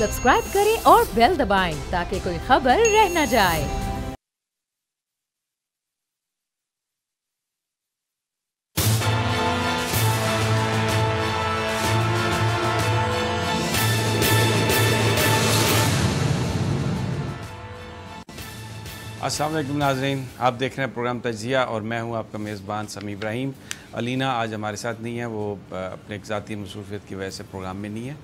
Subscribe करें और bell दबाएं ताकि कोई खबर रह न जाए। अस्सलाम वालेकुम नाज़रीन, आप देख रहे हैं प्रोग्राम तजिया और मैं हूं आपका मेज़बान समी इब्राहिम। अलीना आज हमारे साथ नहीं है, वो अपने एक ज़ाती मसरूफियत की वजह से प्रोग्राम में नहीं है।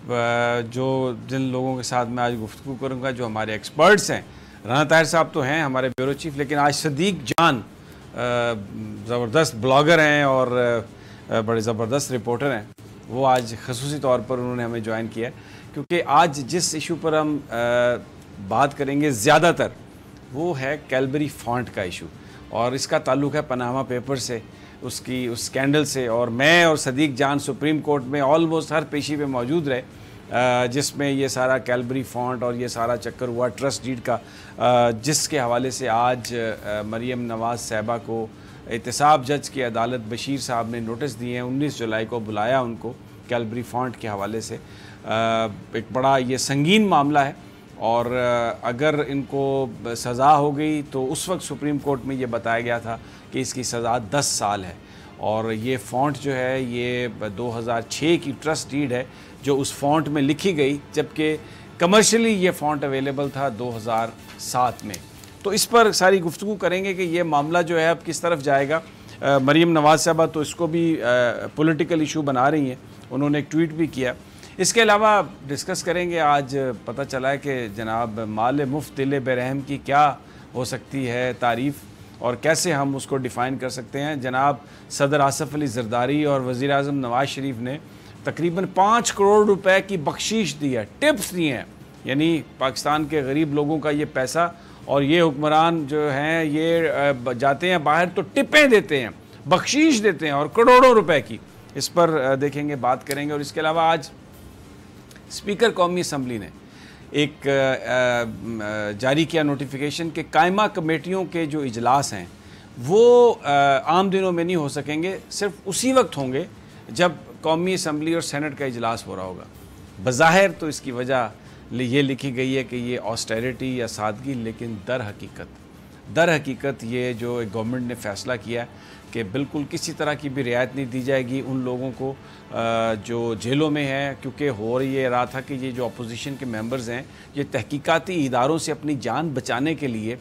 जिन लोगों के साथ मैं आज गुफ्तगू करूंगा, जो हमारे एक्सपर्ट्स हैं, राना ताहिर साहब तो हैं हमारे ब्यूरो चीफ, लेकिन आज सदीक जान ज़बरदस्त ब्लॉगर हैं और बड़े ज़बरदस्त रिपोर्टर हैं। वो आज ख़ुसूसी तौर पर उन्होंने हमें ज्वाइन किया है, क्योंकि आज जिस इशू पर हम बात करेंगे ज़्यादातर वो है कैलबरी फॉन्ट का इशू, और इसका ताल्लुक़ है पनामा पेपर से, उस स्कैंडल से। और मैं और सदीक जान सुप्रीम कोर्ट में ऑलमोस्ट हर पेशी पे मौजूद रहे, जिसमें ये सारा कैलबरी फॉन्ट और ये सारा चक्कर हुआ ट्रस्ट डीड का, जिसके हवाले से आज मरियम नवाज़ साहिबा को एहतसाब जज की अदालत बशीर साहब ने नोटिस दिए हैं। 19 जुलाई को बुलाया उनको कैलबरी फॉन्ट के हवाले से। एक बड़ा ये संगीन मामला है, और अगर इनको सज़ा हो गई तो उस वक्त सुप्रीम कोर्ट में ये बताया गया था कि इसकी सज़ा 10 साल है। और ये फ़ॉन्ट जो है ये 2006 की ट्रस्ट डीड है जो उस फ़ॉन्ट में लिखी गई, जबकि कमर्शियली ये फ़ॉन्ट अवेलेबल था 2007 में। तो इस पर सारी गुफ्तगू करेंगे कि ये मामला जो है अब किस तरफ जाएगा। मरियम नवाज़ साहबा तो इसको भी पॉलिटिकल इशू बना रही हैं, उन्होंने एक ट्वीट भी किया। इसके अलावा डिस्कस करेंगे, आज पता चला है कि जनाब माल मुफ्त दिल बेरहम की क्या हो सकती है तारीफ़, और कैसे हम उसको डिफ़ाइन कर सकते हैं। जनाब सदर आसफ़ अली ज़रदारी और वज़ीर आज़म नवाज़ शरीफ ने तकरीबन 5 करोड़ रुपए की बख्शीश दी है, टिप्स दिए हैं, यानी पाकिस्तान के गरीब लोगों का ये पैसा। और ये हुक्मरान जो हैं ये जाते हैं बाहर तो टिपें देते हैं, बख्शीश देते हैं, और करोड़ों रुपए की। इस पर देखेंगे, बात करेंगे। और इसके अलावा आज स्पीकर कौमी असम्बली ने एक जारी किया नोटिफिकेशन कि कायमा कमेटियों के जो इजलास हैं वो आम दिनों में नहीं हो सकेंगे, सिर्फ उसी वक्त होंगे जब कौमी असम्बली और सेनेट का इजलास हो रहा होगा। बज़ाहिर तो इसकी वजह ये लिखी गई है कि ये ऑस्टेरिटी या सादगी, लेकिन दर हकीकत ये जो गवर्नमेंट ने फ़ैसला किया है कि बिल्कुल किसी तरह की भी रियायत नहीं दी जाएगी उन लोगों को जो जेलों में हैं, क्योंकि हो ये रहा था कि ये जो अपोजिशन के मेंबर्स हैं ये तहकीकाती इदारों से अपनी जान बचाने के लिए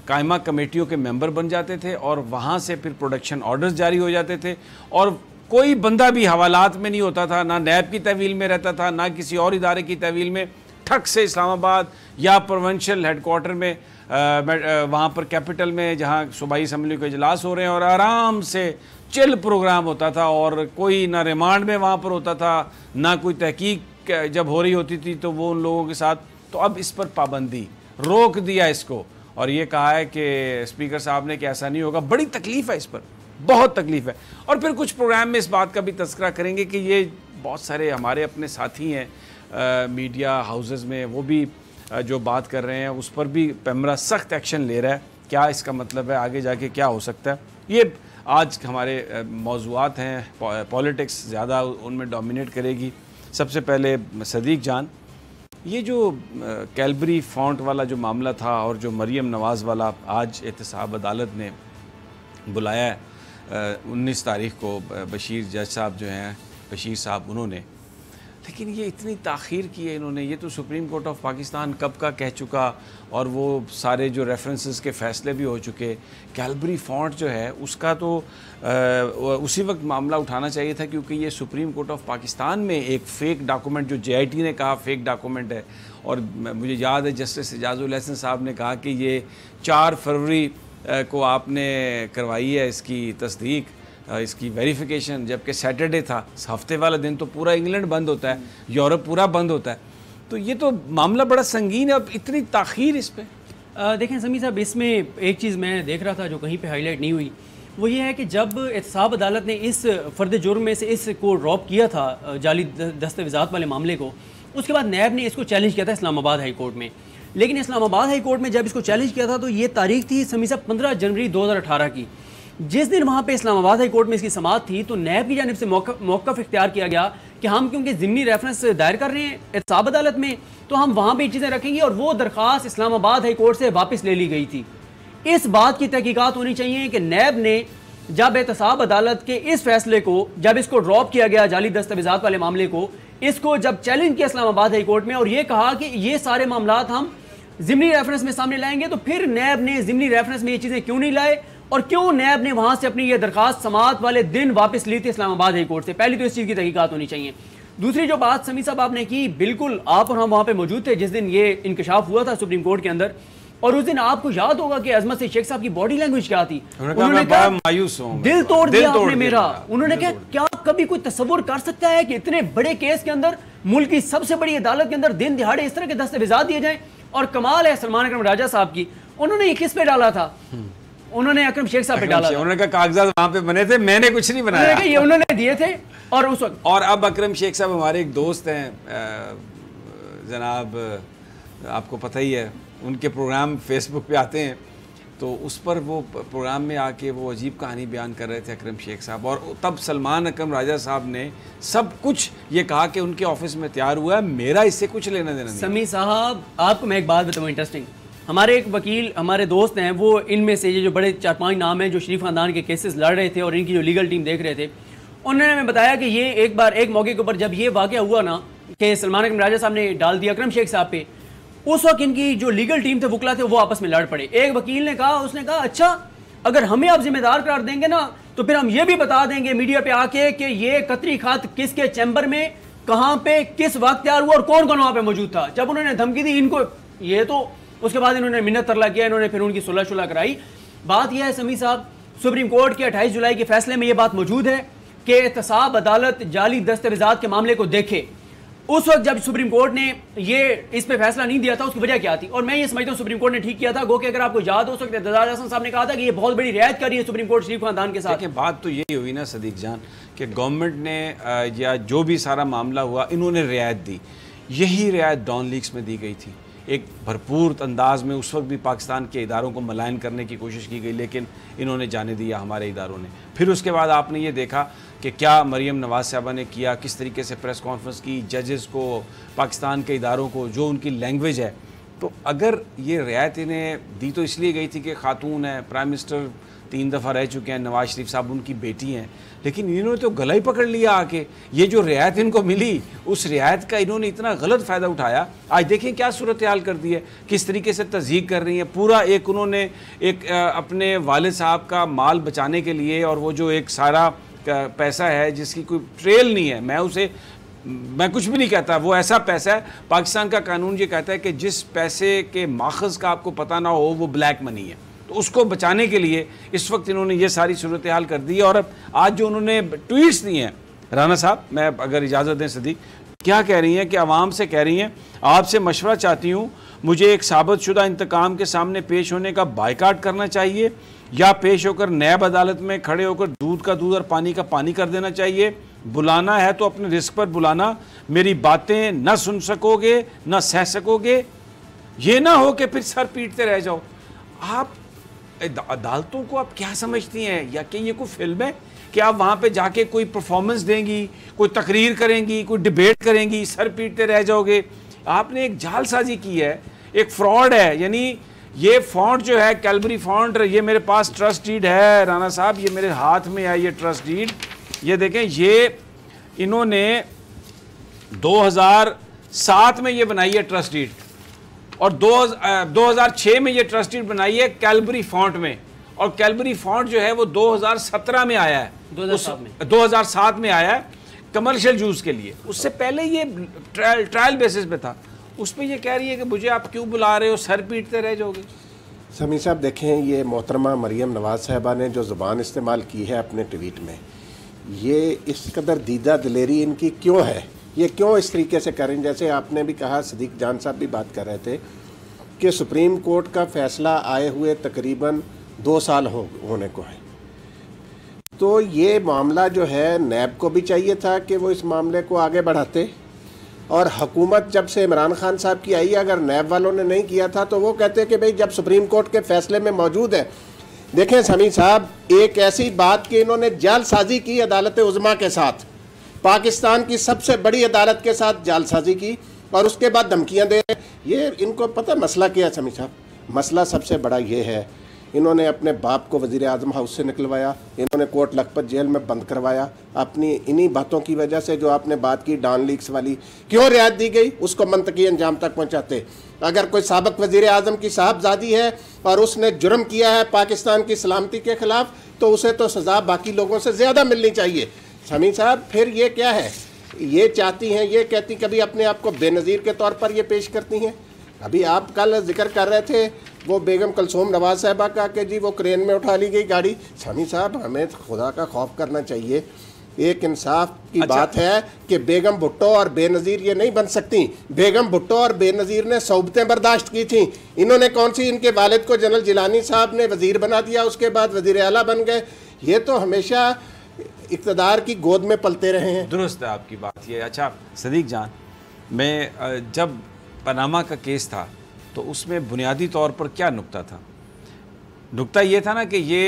कायमा कमेटियों के मेंबर बन जाते थे, और वहाँ से फिर प्रोडक्शन ऑर्डर्स जारी हो जाते थे, और कोई बंदा भी हवालात में नहीं होता था, ना नैब की तहवील में रहता था, ना किसी और इदारे की तहवील में। ठक से इस्लामाबाद या प्रोविंशियल हेडक्वार्टर में वहाँ पर कैपिटल में जहाँ सूबाई असम्बली के इजलास हो रहे हैं, और आराम से चिल प्रोग्राम होता था, और कोई ना रिमांड में वहाँ पर होता था, ना कोई तहकीक जब हो रही होती थी तो वो उन लोगों के साथ। तो अब इस पर पाबंदी, रोक दिया इसको, और ये कहा है कि स्पीकर साहब ने कि ऐसा नहीं होगा। बड़ी तकलीफ़ है इस पर, बहुत तकलीफ़ है। और फिर कुछ प्रोग्राम में इस बात का भी तज़किरा करेंगे कि ये बहुत सारे हमारे अपने साथी हैं मीडिया हाउसेस में, वो भी जो बात कर रहे हैं उस पर भी पैमरा सख्त एक्शन ले रहा है। क्या इसका मतलब है, आगे जाके क्या हो सकता है, ये आज हमारे मौज़ूआत हैं। पॉलिटिक्स ज़्यादा उनमें डोमिनेट करेगी। सबसे पहले सदीक जान, ये जो कैलबरी फॉन्ट वाला जो मामला था और जो मरियम नवाज़ वाला आज एहतसाब अदालत ने बुलाया है 19 तारीख़ को, बशीर जज साहब जो हैं, बशीर साहब, उन्होंने, लेकिन ये इतनी ताख़ीर की है इन्होंने। ये तो सुप्रीम कोर्ट ऑफ पाकिस्तान कब का कह चुका, और वो सारे जो रेफरेंसेस के फ़ैसले भी हो चुके। कैलबरी फॉन्ट जो है उसका तो उसी वक्त मामला उठाना चाहिए था, क्योंकि ये सुप्रीम कोर्ट ऑफ पाकिस्तान में एक फ़ेक डॉक्यूमेंट, जो JIT ने कहा फ़ेक डॉक्यूमेंट है, और मुझे याद है जस्टिस एजाजुल हसन साहब ने कहा कि ये 4 फरवरी को आपने करवाई है इसकी तस्दीक, इसकी वेरिफिकेशन, जबकि सैटरडे था। हफ्ते वाला दिन तो पूरा इंग्लैंड बंद होता है, यूरोप पूरा बंद होता है। तो ये तो मामला बड़ा संगीन है, अब इतनी ताख़ीर इस पर। देखें समी साहब, इसमें एक चीज़ मैं देख रहा था जो कहीं पे हाईलाइट नहीं हुई, वो ये है कि जब एहतसाब अदालत ने इस फ़र्द जुर्म में से इसको ड्रॉप किया था, जाली दस्तावेज़ात वाले मामले को, उसके बाद नैब ने इसको चैलेंज किया था इस्लामाबाद हाई कोर्ट में। लेकिन इस्लामाबाद हाई कोर्ट में जब इसको चैलेंज किया था तो ये तारीख थी समी साहब 15 जनवरी 2018 की। जिस दिन वहाँ पे इस्लामाबाद हाई कोर्ट में इसकी समाअत थी तो नैब की जानिब से मौक़िफ़ इख्तियार किया गया कि हम क्योंकि ज़िमनी रेफरेंस दायर कर रहे हैं एहतसाब अदालत में, तो हम वहाँ भी चीज़ें रखेंगे। और वो दरख्वास्त इस्लामाबाद हाई कोर्ट से वापस ले ली गई थी। इस बात की तहकीकात होनी चाहिए कि नैब ने जब एहतसाब अदालत के इस फैसले को, जब इसको ड्रॉप किया गया जाली दस्तावेजात वाले मामले को, इसको जब चैलेंज किया इस्लामाबाद हाई कोर्ट में और ये कहा कि ये सारे मामलात हम ज़िमनी रेफरेंस में सामने लाएंगे, तो फिर नैब ने ज़िमनी रेफरेंस में ये चीज़ें क्यों नहीं लाए और क्यों नैब ने वहाँ से अपनी ये दरखास्त समाअत वाले दिन वापस ली थी इस्लामाबाद हाई कोर्ट से? पहली तो इस चीज़ की तहकीकात होनी चाहिए। दूसरी जो बात समी साहब आपने की, बिल्कुल आप और हम वहाँ पे मौजूद थे जिस दिन ये इंकशाफ हुआ था सुप्रीम कोर्ट के अंदर, और उस दिन आपको याद होगा कि अजमत से शेख साहब की बॉडी लैंग्वेज क्या थी। उन्होंने कहा मायूस हूं, दिल तोड़ दिया आपने मेरा। उन्होंने कहा क्या कभी कोई तस्वुर कर सकता है कि इतने बड़े केस के अंदर, मुल्क की सबसे बड़ी अदालत के अंदर दिन दिहाड़े इस तरह के दस्तावेजात दिए जाएं? और कमाल है सलमान अकरम राजा साहब की, उन्होंने ये किस पे डाला था? उन्होंने अकरम शेख साहब पे डाला था। उन्होंने कहा कागजात वहां पे बने थे, मैंने कुछ नहीं बनाया, ये उन्होंने दिए थे। और उस वक्त, और अब अकरम शेख साहब हमारे एक दोस्त हैं जनाब, आपको पता ही है, उनके प्रोग्राम फेसबुक पे आते हैं, तो उस पर वो प्रोग्राम में आके वो अजीब कहानी बयान कर रहे थे अकरम शेख साहब, और तब सलमान अकरम राजा साहब ने सब कुछ ये कहा कि उनके ऑफिस में तैयार हुआ है, मेरा इससे कुछ लेना देना नहीं। समी साहब आपको मैं एक बात बताऊँ इंटरेस्टिंग, हमारे एक वकील, हमारे दोस्त हैं, वो इनमें से ये जो बड़े 4-5 नाम हैं जो शरीफ खानदान के केसेस लड़ रहे थे और इनकी जो लीगल टीम देख रहे थे, उन्होंने हमें बताया कि ये एक बार एक मौके के ऊपर जब ये वाक़या हुआ ना कि सलमान अकरम राजा साहब ने डाल दिया अकरम शेख साहब पे, उस वक्त इनकी जो लीगल टीम थे, वकला थे, वो आपस में लड़ पड़े। एक वकील ने कहा, उसने कहा अच्छा अगर हमें आप जिम्मेदार करार देंगे ना तो फिर हम ये भी बता देंगे मीडिया पे आके कि ये कतरी खत किसके चैम्बर में, कहाँ पे, किस वक्त तैयार हुआ और कौन कौन वहाँ पे मौजूद था। जब उन्होंने धमकी दी इनको, ये तो उसके बाद इन्होंने मिन्नत तरला किया, इन्होंने फिर उनकी सुलह शुलह कराई। बात यह है समी साहब, सुप्रीम कोर्ट के 28 जुलाई के फैसले में यह बात मौजूद है कि एहतसाब अदालत जाली दस्तावेजात के मामले को देखे। उस वक्त जब सुप्रीम कोर्ट ने ये इस पे फैसला नहीं दिया था, उसकी वजह क्या थी? और मैं ये समझता हूँ सुप्रीम कोर्ट ने ठीक किया था। गो कि अगर आपको याद हो सकता है एजाज हसन साहब ने कहा था कि ये बहुत बड़ी रियायत कर रही है सुप्रीम कोर्ट शरीफ खानदान के साथ। बात तो यही हुई ना सदीक जान कि गवर्नमेंट ने या जो भी सारा मामला हुआ, इन्होंने रियायत दी। यही रियायत डॉन लीक्स में दी गई थी, एक भरपूर अंदाज में। उस वक्त भी पाकिस्तान के इदारों को मलायन करने की कोशिश की गई, लेकिन इन्होंने जाने दिया हमारे इदारों ने। फिर उसके बाद आपने ये देखा कि क्या मरीम नवाज साहबा ने किया, किस तरीके से प्रेस कॉन्फ्रेंस की, जजेस को, पाकिस्तान के इदारों को, जो उनकी लैंग्वेज है। तो अगर ये रियायत इन्हें दी तो इसलिए गई थी कि खातून है, प्राइम मिनिस्टर 3 दफ़ा रह चुके हैं, नवाज शरीफ साहब उनकी बेटी हैं, लेकिन इन्होंने तो गला ही पकड़ लिया आके। ये जो रियायत इनको मिली, उस रियायत का इन्होंने इतना गलत फ़ायदा उठाया। आज देखें क्या सूरत हाल कर दी है, किस तरीके से तज़यीक़ कर रही है। पूरा एक उन्होंने एक अपने वालिद साहब का माल बचाने के लिए, और वो जो एक सारा पैसा है जिसकी कोई ट्रेल नहीं है, मैं कुछ भी नहीं कहता, वो ऐसा पैसा है, पाकिस्तान का कानून ये कहता है कि जिस पैसे के माखज़ का आपको पता ना हो वो ब्लैक मनी है, तो उसको बचाने के लिए इस वक्त इन्होंने ये सारी सूरत हाल कर दी है। और आज जो उन्होंने ट्वीट्स दिए हैं, राना साहब मैं अगर इजाज़त दें सदीक, क्या कह रही हैं कि आवाम से कह रही हैं, आपसे मशवरा चाहती हूँ, मुझे एक साबितशुदा इंतकाम के सामने पेश होने का बायकाट करना चाहिए, या पेश होकर नैब अदालत में खड़े होकर दूध का दूध और पानी का पानी कर देना चाहिए। बुलाना है तो अपने रिस्क पर बुलाना, मेरी बातें न सुन सकोगे न सह सकोगे, ये ना हो कि फिर सर पीटते रह जाओ। आप अदालतों को आप क्या समझती हैं, या कि ये कोई फिल्म है कि आप वहाँ पे जाके कोई परफॉर्मेंस देंगी, कोई तकरीर करेंगी, कोई डिबेट करेंगी, सर पीटते रह जाओगे? आपने एक जालसाजी की है, एक फ्रॉड है। यानी ये फॉन्ट जो है, कैलबरी फॉन्ट, ये मेरे पास ट्रस्ट डीड है राना साहब, ये मेरे हाथ में है ये ट्रस्ट डीड, ये देखें, ये इन्होंने 2007 में ये बनाई है ट्रस्ट डीड, और 2006 में ये ट्रस्ट डीड बनाई है कैलबरी फॉन्ट में, और कैलबरी फॉन्ट जो है वो 2017 में आया है, 2007 में आया है कमर्शियल यूज़ के लिए। उससे पहले ये ट्रायल बेसिस पे था। उस पर ये कह रही है कि मुझे आप क्यों बुला रहे हो, सर पीटते रह जाओगे। समी साहब देखें, ये मोहतरमा मरीम नवाज साहबा ने जो ज़ुबान इस्तेमाल की है अपने ट्वीट में, ये इस कदर दीदा दिलेरी इनकी क्यों है, ये क्यों इस तरीके से करें? जैसे आपने भी कहा, सदीक जान साहब भी बात कर रहे थे कि सुप्रीम कोर्ट का फैसला आए हुए तकरीबन 2 साल होने को है, तो ये मामला जो है नैब को भी चाहिए था कि वो इस मामले को आगे बढ़ाते, और हुकूमत जब से इमरान खान साहब की आई, अगर नैब वालों ने नहीं किया था तो वो कहते कि भाई जब सुप्रीम कोर्ट के फैसले में मौजूद है। देखें समी साहब, एक ऐसी बात कि इन्होंने जालसाजी की अदालत उज़्मा के साथ, पाकिस्तान की सबसे बड़ी अदालत के साथ जालसाजी की, और उसके बाद धमकियां दे रहे हैं। ये इनको पता मसला क्या है समी साहब? मसला सबसे बड़ा ये है, इन्होंने अपने बाप को वज़ीर आज़म हाउस से निकलवाया, इन्होंने कोट लखपत जेल में बंद करवाया। अपनी इन्हीं बातों की वजह से जो आपने बात की डॉन लीक्स वाली, क्यों रियायत दी गई, उसको मंतकी अंजाम तक पहुंचाते। अगर कोई साबिक वज़ीर आज़म की साहबजादी है और उसने जुर्म किया है पाकिस्तान की सलामती के ख़िलाफ़, तो उसे तो सज़ा बाकी लोगों से ज़्यादा मिलनी चाहिए। समी साहब फिर ये क्या है? ये चाहती हैं, ये कहती, कभी अपने आप को बेनज़ीर के तौर पर ये पेश करती हैं। अभी आप कल जिक्र कर रहे थे वो बेगम कुलसूम नवाज साहिबा का कि जी वो क्रेन में उठा ली गई गाड़ी। समी साहब हमें खुदा का खौफ करना चाहिए। एक इंसाफ की बात है कि बेगम भुट्टो और बेनज़ीर ये नहीं बन सकती। बेगम भुट्टो और बेनज़ीर ने सौबतें बर्दाश्त की थी। इन्होंने कौन सी, इनके वालिद को जनरल जिलानी साहब ने वज़ीर बना दिया, उसके बाद वज़ीर आला बन गए। ये तो हमेशा इक़्तिदार की गोद में पलते रहे हैं। दुरुस्त है आपकी बात ये। अच्छा सदीक जान, मैं जब पनामा का केस था तो उसमें बुनियादी तौर पर क्या नुक्ता था? नुक्ता ये था ना कि ये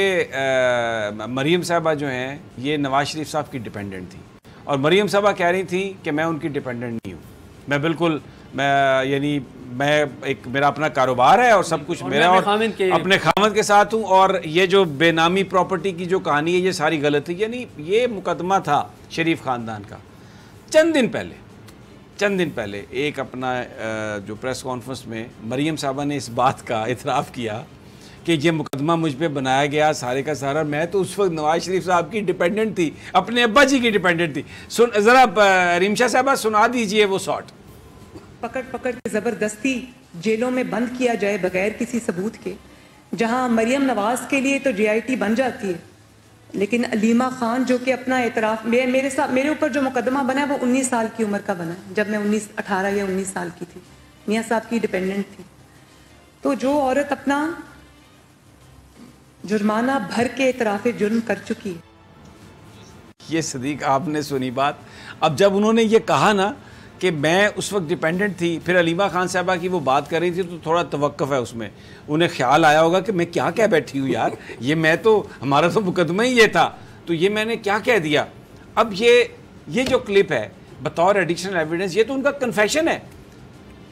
मरीम साहबा जो हैं ये नवाज शरीफ साहब की डिपेंडेंट थी, और मरीम साहबा कह रही थी कि मैं उनकी डिपेंडेंट नहीं हूँ, मैं बिल्कुल, मैं एक मेरा अपना कारोबार है और सब कुछ मेरा और अपने खामद के साथ हूँ, और ये जो बेनामी प्रॉपर्टी की जो कहानी है ये सारी गलत है। यानी ये मुकदमा था शरीफ ख़ानदान का। चंद दिन पहले एक अपना जो प्रेस कॉन्फ्रेंस में मरीम साहबा ने इस बात का इतराफ़ किया कि ये मुकदमा मुझ पे बनाया गया सारे का सारा, मैं तो उस वक्त नवाज शरीफ साहब की डिपेंडेंट थी, अपने अब्बा जी की डिपेंडेंट थी। ज़रा रिमशा साहबा सुना दीजिए वो शॉट। पकड़ के ज़बरदस्ती जेलों में बंद किया जाए बगैर किसी सबूत के, जहां मरियम नवाज के लिए तो JIT बन जाती है, लेकिन अलीमा खान जो कि अपना एतराफ़, मेरे ऊपर जो मुकदमा बना है वो 19 साल की उम्र का बना है, जब मैं 18 या 19 साल की थी, मियाँ साहब की डिपेंडेंट थी। तो जो औरत अपना जुर्माना भर के एतराफ़ जुर्म कर चुकी है। ये सदीक आपने सुनी बात। अब जब उन्होंने ये कहा ना कि मैं उस वक्त डिपेंडेंट थी, फिर अलीमा खान साहबा की वो बात कर रही थी, तो थोड़ा तवक्कुफ़ है उसमें। उन्हें ख्याल आया होगा कि मैं क्या कह बैठी हूँ यार, ये मैं तो, हमारा तो मुकदमा ही ये था, तो ये मैंने क्या कह दिया। अब ये जो क्लिप है बतौर एडिशनल एविडेंस, ये तो उनका कन्फेशन है।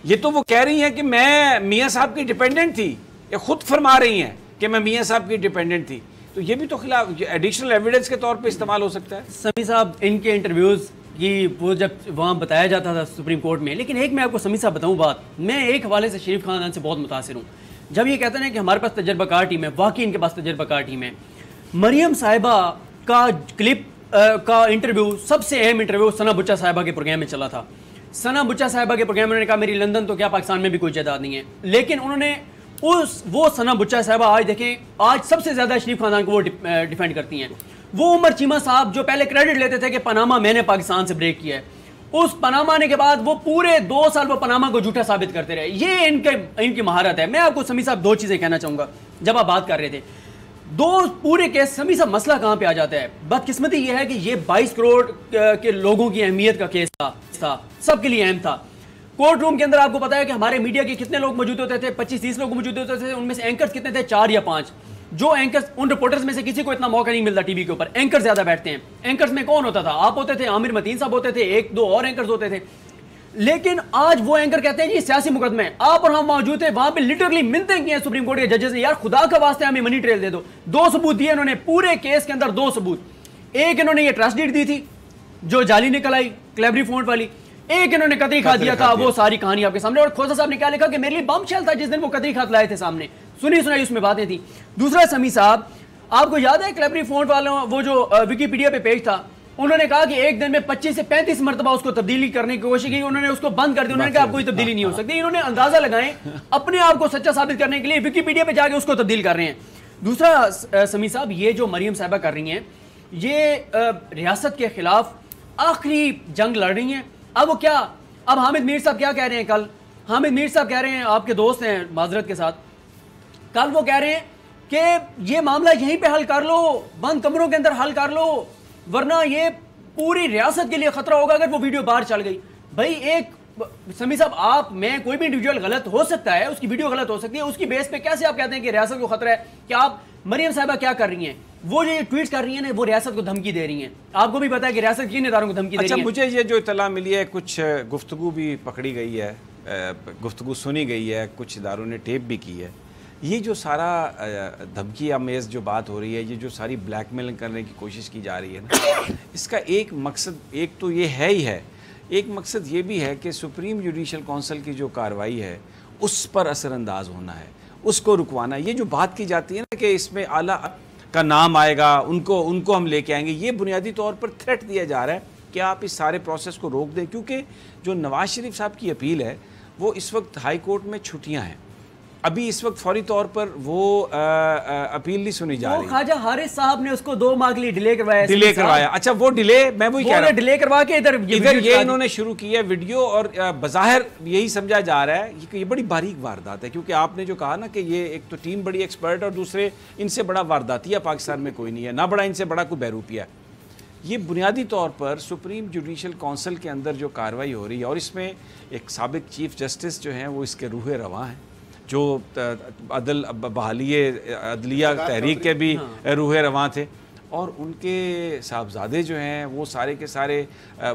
ये तो वो कह रही हैं कि मैं मियाँ साहब की डिपेंडेंट थी, ये खुद फरमा रही हैं कि मैं मियाँ साहब की डिपेंडेंट थी। तो ये भी तो खिलाफ एडिशनल एविडेंस के तौर पे इस्तेमाल हो सकता है। समी साहब इनके इंटरव्यूज़ की वो जब वहाँ बताया जाता था सुप्रीम कोर्ट में, लेकिन एक मैं आपको समी साहब बताऊँ बात, मैं एक हवाले से शरीफ खानदान से बहुत मुतासिर हूँ। जब ये कहते हैं कि हमारे पास तजर्बाकार टीम है, वाकई इनके पास तजर्बाकार टीम है। मरियम साहिबा का क्लिप का इंटरव्यू, सबसे अहम इंटरव्यू सना बुच्चा साहिबा के प्रोग्राम में चला था। सना बुच्चा साहिबा के प्रोग्राम में उन्होंने कहा मेरी लंदन तो क्या पाकिस्तान में भी कोई जायदाद नहीं है, लेकिन उन्होंने वो सना बुच्चा साहिबा आज देखें, आज सबसे ज़्यादा शरीफ खानदान को वो डिफेंड करती हैं। वो उमर चीमा साहब जो पहले क्रेडिट लेते थे कि पनामा मैंने पाकिस्तान से ब्रेक किया है, उस पनामा आने के बाद वो पूरे 2 साल वो पनामा को झूठा साबित करते रहे। ये इनकी महारत है। मैं आपको समी साहब 2 चीज़ें कहना चाहूँगा। जब आप बात कर रहे थे 2 पूरे केस, समी साहब मसला कहाँ पे आ जाता है? बदकिस्मती ये है कि ये 22 करोड़ के लोगों की अहमियत का केस था, सबके लिए अहम था। कोर्ट रूम के अंदर आपको पता है कि हमारे मीडिया के कितने लोग मौजूद होते थे? 25-30 लोग मौजूद होते थे। उनमें से एंकर्स कितने थे? 4 या 5। जो एंकर्स, उन रिपोर्टर्स में से किसी को इतना मौका नहीं मिलता टीवी के ऊपर, एंकर ज्यादा बैठते हैं। एंकर्स में कौन होता था? आप होते थे, आमिर मतीन साहब होते थे, 1-2 और एंकर्स होते थे। लेकिन आज वो एंकर कहते हैं जी सियासी मुकदमे है, आप और हम मौजूद थे वहां पे, लिटरली मिलते किए सुप्रीम कोर्ट के जजेस ने, यार खुदा का वास्ते हमें मनी ट्रेल दे दो। 2 सबूत दिए इन्होंने पूरे केस के अंदर, 2 सबूत। एक इन्होंने ये ट्रस्ट डीड दी थी जो जाली निकल आई क्लेवरी फोन वाली, एक इन्होंने कतई खात दिया था, वो सारी कहानी आपके सामने। और खोसा साहब ने क्या लिखा कि मेरे लिए बम शेल था जिस दिन वो कतई खात लाए थे सामने, सुनी सुनाई उसमें बातें थी। दूसरा समी साहब, आपको याद है क्लेवरी फोन वालों वो जो विकीपीडिया पे पेज था, उन्होंने कहा कि एक दिन में 25 से 35 मरतबा उसको तब्दीली करने की कोशिश की, उन्होंने उसको बंद कर दिया। उन्होंने कहा कोई तब्दीली नहीं हो सकती। इन्होंने अंदाजा लगाए अपने आप को सच्चा साबित करने के लिए विकीपीडिया पे जाके उसको तब्दील कर रहे हैं। दूसरा समी साहब, ये जो मरियम साहिबा कर रही हैं, ये रियासत के खिलाफ आखिरी जंग लड़ रही हैं। अब वो क्या, अब हामिद मीर साहब क्या कह रहे हैं? कल हामिद मीर साहब कह रहे हैं, आपके दोस्त हैं माजरत के साथ, कल वो कह रहे हैं कि ये मामला यहीं पे हल कर लो, बंद कमरों के अंदर हल कर लो, वरना ये पूरी रियासत के लिए खतरा होगा अगर वो वीडियो बाहर चल गई। भाई एक समी साहब, आप मैं कोई भी इंडिविजुअल गलत हो सकता है, उसकी वीडियो गलत हो सकती है, उसकी बेस पे कैसे आप कहते हैं कि रियासत को खतरा है? कि आप मरियम साहिबा क्या कर रही हैं, वो जो ये ट्वीट्स कर रही हैं ना, वो रियासत को धमकी दे रही हैं। आपको भी पता है कि रियासत किन इदारों को धमकी दे रही है। अच्छा, मुझे ये जो इतला मिली है, कुछ गुफ्तगू भी पकड़ी गई है, गुफ्तगू सुनी गई है, कुछ इदारों ने टेप भी की है। ये जो सारा धमकी आमेज़ जो बात हो रही है, ये जो सारी ब्लैकमेलिंग करने की कोशिश की जा रही है ना, इसका एक मकसद, एक तो ये है ही है, एक मकसद ये भी है कि सुप्रीम जुडिशल काउंसिल की जो कार्रवाई है उस पर असरअंदाज होना है, उसको रुकवाना है। ये जो बात की जाती है ना कि इसमें आला का नाम आएगा, उनको हम लेके आएंगे, ये बुनियादी तौर पर थ्रेट दिया जा रहा है कि आप इस सारे प्रोसेस को रोक दें, क्योंकि जो नवाज शरीफ साहब की अपील है वो इस वक्त हाई कोर्ट में छुट्टियां हैं। अभी इस वक्त फौरी तौर पर वो अपील नहीं सुनी जा रही। ख्वाजा हारिस साहब ने उसको 2 माह के लिए डिले करवाया। अच्छा, वो डिले, मैं वही कह रहा हूं, डिले करवा के इधर ये इन्होंने शुरू किया वीडियो, और बज़ाहिर यही समझा जा रहा है कि ये बड़ी बारीक वारदात है, क्योंकि आपने जो कहा ना कि ये एक तो टीम बड़ी एक्सपर्ट और दूसरे इनसे बड़ा वारदातिया पाकिस्तान में कोई नहीं है, ना बड़ा इनसे बड़ा कोई बहरूपिया। ये बुनियादी तौर पर सुप्रीम जुडिशल काउंसिल के अंदर जो कार्रवाई हो रही है, और इसमें एक साबिक चीफ जस्टिस जो हैं वो इसके रूहे रवां हैं, जो बहाली अदलिया तहरीक के भी रूहे रवां थे, और उनके साहबजादे जो हैं वो सारे के सारे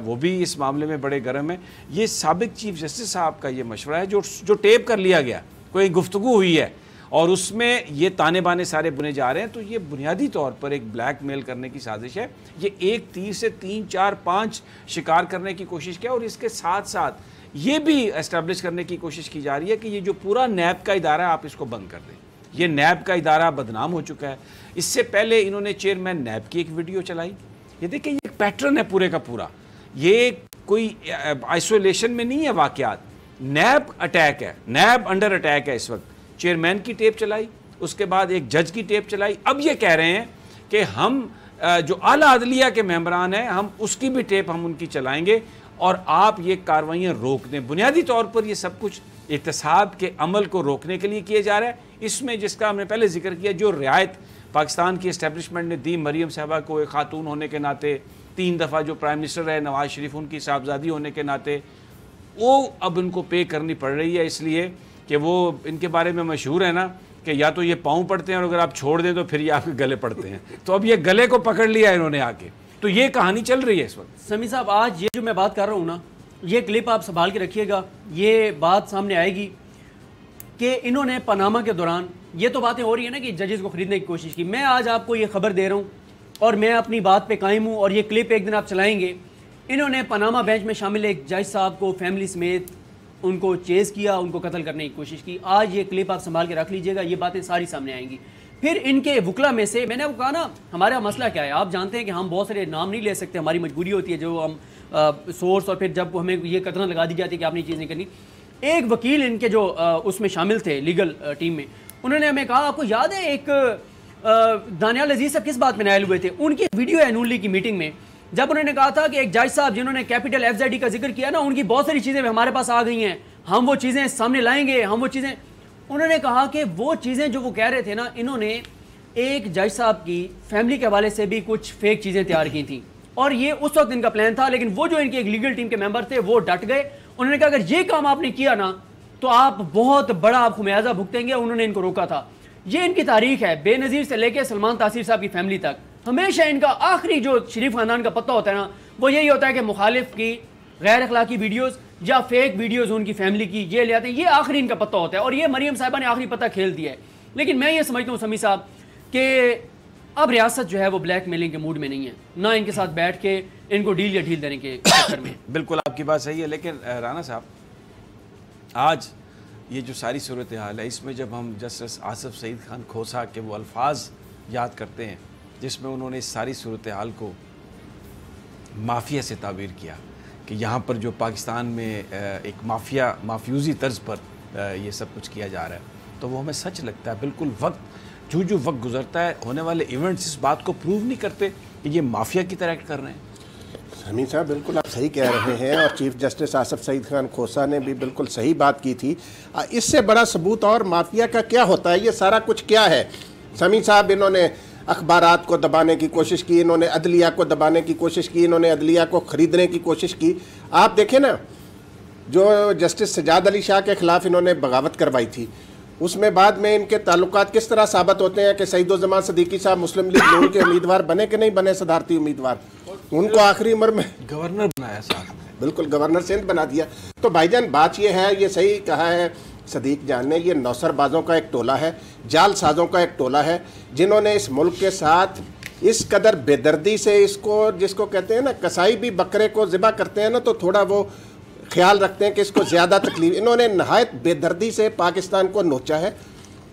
वो भी इस मामले में बड़े गर्म हैं। ये साबिक चीफ जस्टिस साहब का ये मशवरा है जो टेप कर लिया गया, कोई गुफ्तगू हुई है और उसमें ये ताने बाने सारे बुने जा रहे हैं, तो ये बुनियादी तौर पर एक ब्लैकमेल करने की साजिश है। ये एक तीर से 3, 4, 5 शिकार करने की कोशिश किया, और इसके साथ साथ ये भी एस्टेब्लिश करने की कोशिश की जा रही है कि ये जो पूरा नैब का इदारा है आप इसको बंद कर दें। ये नैब का इदारा बदनाम हो चुका है। इससे पहले इन्होंने चेयरमैन नैब की एक वीडियो चलाई। ये देखिए, ये एक पैटर्न है पूरे का पूरा, ये कोई आइसोलेशन में नहीं है वाकयात, नैब अटैक है, नैब अंडर अटैक है इस वक्त। चेयरमैन की टेप चलाई, उसके बाद एक जज की टेप चलाई, अब ये कह रहे हैं कि हम जो आला अदलिया के मेंबरान हैं हम उसकी भी टेप हम उनकी चलाएंगे और आप ये कार्रवाइयाँ रोक दें। बुनियादी तौर पर ये सब कुछ एहतसाब के अमल को रोकने के लिए किया जा रहा है। इसमें जिसका हमने पहले जिक्र किया, जो रियायत पाकिस्तान की इस्टेब्लिशमेंट ने दी मरियम साहबा को, एक खातून होने के नाते, 3 दफ़ा जो प्राइम मिनिस्टर रहे नवाज शरीफ, उनकी साहबजादी होने के नाते, वो अब उनको पे करनी पड़ रही है, इसलिए कि वो इनके बारे में मशहूर है ना कि या तो ये पाँव पड़ते हैं और अगर आप छोड़ दें तो फिर ये आपके गले पड़ते हैं। तो अब ये गले को पकड़ लिया इन्होंने आके, तो ये कहानी चल रही है इस वक्त। समी साहब, आज ये जो मैं बात कर रहा हूँ ना, ये क्लिप आप संभाल के रखिएगा, ये बात सामने आएगी कि इन्होंने पनामा के दौरान ये तो बातें हो रही है ना कि जजेस को खरीदने की कोशिश की। मैं आज आपको ये खबर दे रहा हूँ और मैं अपनी बात पे कायम हूँ, और ये क्लिप एक दिन आप चलाएंगे। इन्होंने पनामा बेंच में शामिल एक जज साहब को फैमिली समेत उनको चेज़ किया, उनको कत्ल करने की कोशिश की। आज ये क्लिप आप संभाल के रख लीजिएगा, ये बातें सारी सामने आएंगी। फिर इनके वकला में से, मैंने आपको कहा ना हमारा मसला क्या है, आप जानते हैं कि हम बहुत सारे नाम नहीं ले सकते, हमारी मजबूरी होती है जो हम सोर्स, और फिर जब हमें ये कतरा लगा दी जाती है कि आपने चीज़ नहीं करनी। एक वकील इनके जो उसमें शामिल थे लीगल टीम में, उन्होंने हमें कहा, आपको याद है एक दानियाल अजीज साहब किस बात में नायल हुए थे? उनकी वीडियो है नून लीग की मीटिंग में, जब उन्होंने कहा था कि एक जज साहब जिन्होंने कैपिटल FZD का जिक्र किया ना, उनकी बहुत सारी चीज़ें हमारे पास आ गई हैं, हम वो चीज़ें सामने लाएंगे, हम वो चीज़ें। उन्होंने कहा कि वो चीज़ें जो वो कह रहे थे ना, इन्होंने एक जज साहब की फैमिली के हवाले से भी कुछ फेक चीज़ें तैयार की थी, और ये उस वक्त इनका प्लान था। लेकिन वो जो इनकी एक लीगल टीम के मेंबर थे वो डट गए। उन्होंने कहा अगर ये काम आपने किया ना तो आप बहुत बड़ा आप खुमियाजा भुगतेंगे। उन्होंने इनको रोका था। ये इनकी तारीख है, बेनज़ीर से लेकर सलमान तासीर साहब की फैमिली तक। हमेशा इनका आखिरी जो शरीफ खानदान का पत्ता होता है ना, वो यही होता है कि मुखालिफ की गैर अखलाकी वीडियोज़ या फेक वीडियोज़ उनकी फैमिली की ये ले आते हैं। ये आखिरी इनका पत्ता होता है, और ये मरियम साहिबा ने आखिरी पत्ता खेल दिया है। लेकिन मैं ये समझता हूँ समी साहब कि अब रियासत जो है वो ब्लैक मेलिंग के मूड में नहीं है, ना इनके साथ बैठ के इनको डील या ढील देने के चक्कर में। बिल्कुल आपकी बात सही है, लेकिन राना साहब, आज ये जो सारी सूरत हाल है, इसमें जब हम जस्टिस आसिफ सईद खान खोसा के वो अल्फाज याद करते हैं जिसमें उन्होंने इस सारी सूरत हाल को माफिया से ताबीर किया कि यहाँ पर जो पाकिस्तान में एक माफियूजी तर्ज पर ये सब कुछ किया जा रहा है, तो वो हमें सच लगता है। बिल्कुल जो वक्त गुजरता है, होने वाले इवेंट्स इस बात को प्रूव नहीं करते कि ये माफिया की तरह एक्ट कर रहे हैं। समीर साहब, बिल्कुल आप सही कह रहे हैं, और चीफ जस्टिस आसिफ सईद खान खोसा ने भी बिल्कुल सही बात की थी। इससे बड़ा सबूत और माफिया का क्या होता है? ये सारा कुछ क्या है समीर साहब? इन्होंने अखबारात को दबाने की कोशिश की, इन्होंने अदलिया को दबाने की कोशिश की, इन्होंने अदलिया को ख़रीदने की कोशिश की। आप देखें ना, जो जस्टिस सजाद अली शाह के ख़िलाफ़ इन्होंने बगावत करवाई थी, उसमें बाद में इनके ताल्लुकात किस तरह साबित होते हैं कि सईदुज़्ज़मान सिद्दीकी साहब मुस्लिम लीग नून के उम्मीदवार बने कि नहीं बने, सदारती उम्मीदवार, उनको आखिरी उम्र में गवर्नर बनाया साहब ने, बिल्कुल गवर्नर सिंध बना दिया। तो भाईजान बात ये है, ये सही कहा है सदीक जान ने, ये नौसरबाजों का एक टोला है, जालसाजों का एक टोला है, जिन्होंने इस मुल्क के साथ इस कदर बेदर्दी से इसको, जिसको कहते हैं ना कसाई भी बकरे को ज़िबा करते हैं ना तो थोड़ा वो ख्याल रखते हैं कि इसको ज़्यादा तकलीफ, इन्होंने नहायत बेदर्दी से पाकिस्तान को नोचा है।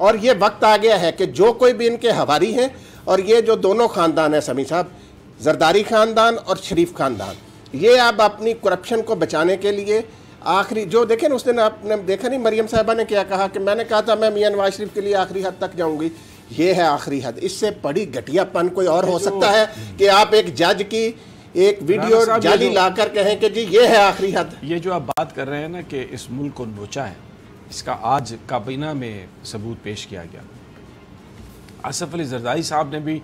और ये वक्त आ गया है कि जो कोई भी इनके हवारी हैं, और ये जो दोनों ख़ानदान हैं समी साहब, जरदारी ख़ानदान और शरीफ ख़ानदान, ये अब अपनी करप्शन को बचाने के लिए आखिरी जो देखें ना, उस दिन आपने देखा नहीं मरियम साहिबा ने क्या कहा कि मैंने कहा था मैं मियां नवाज शरीफ के लिए आखिरी हद तक जाऊंगी, ये है आखिरी हद। इससे बड़ी घटियापन कोई और हो सकता है कि आप एक जज की एक वीडियो जाली लाकर कहें कि जी ये है आखिरी हद। ये जो आप बात कर रहे हैं ना कि इस मुल्क को नोचा है, इसका आज काबीना में सबूत पेश किया गया। आसिफ अली जरदारी साहब ने भी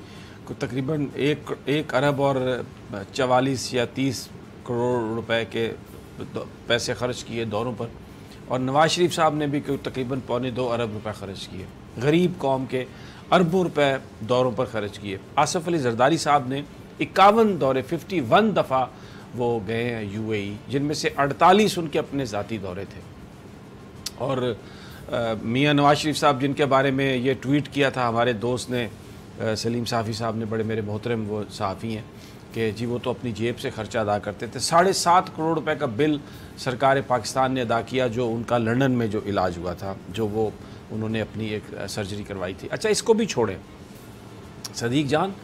तकरीबन 1 अरब और 44 या 30 करोड़ रुपए के पैसे खर्च किए दौरों पर, और नवाज शरीफ साहब ने भी तकरीबन 1.25 अरब रुपए खर्च किए, गरीब कौम के अरबों रुपए दौरों पर खर्च किए। आसिफ अली जरदारी साहब ने 51 दौरे 51 दफ़ा वो गए हैं UAE, जिनमें से 48 उनके अपने ज़ाती दौरे थे। और मियां नवाज शरीफ साहब जिनके बारे में ये ट्वीट किया था हमारे दोस्त ने, सलीम साफ़ी साहब ने, बड़े मेरे मोहतरम वो सहाफ़ी हैं, कि जी वो तो अपनी जेब से खर्चा अदा करते थे। 7.5 करोड़ रुपए का बिल सरकार पाकिस्तान ने अदा किया, जो उनका लंदन में जो इलाज हुआ था, जो वो उन्होंने अपनी एक सर्जरी करवाई थी। अच्छा, इसको भी छोड़ें सदीक जान,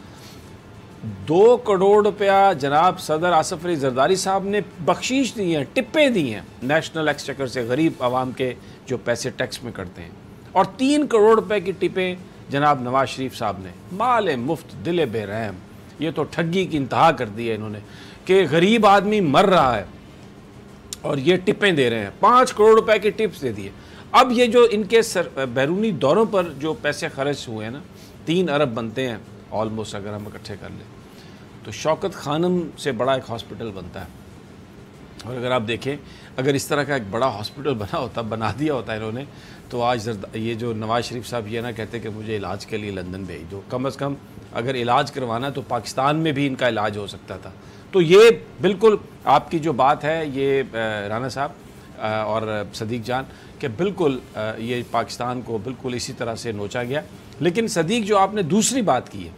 2 करोड़ रुपया जनाब सदर आसिफ अली जरदारी साहब ने बख्शीश दी हैं, टिप्पे दी हैं नेशनल एक्सचेकर से, गरीब आवाम के जो पैसे टैक्स में करते हैं। और 3 करोड़ रुपए की टिपें जनाब नवाज शरीफ साहब ने, माल मुफ्त दिल बेरहम, ये तो ठगी की इंतहा कर दी है इन्होंने कि गरीब आदमी मर रहा है और ये टिपें दे रहे हैं। 5 करोड़ रुपए की टिप्स दे दिए। अब ये जो इनके बैरूनी दौरों पर जो पैसे खर्च हुए हैं ना, 3 अरब बनते हैं ऑलमोस्ट, अगर हम इकट्ठे कर लें तो शौकत खानम से बड़ा एक हॉस्पिटल बनता है। और अगर आप देखें, अगर इस तरह का एक बड़ा हॉस्पिटल बना दिया होता है इन्होंने, तो आज ये जो नवाज शरीफ साहब ये ना कहते कि मुझे इलाज के लिए लंदन भेज दो, कम से कम अगर इलाज करवाना तो पाकिस्तान में भी इनका इलाज हो सकता था। तो ये बिल्कुल आपकी जो बात है ये राना साहब और सदीक जान, कि बिल्कुल ये पाकिस्तान को बिल्कुल इसी तरह से नोचा गया। लेकिन सदीक, जो आपने दूसरी बात की है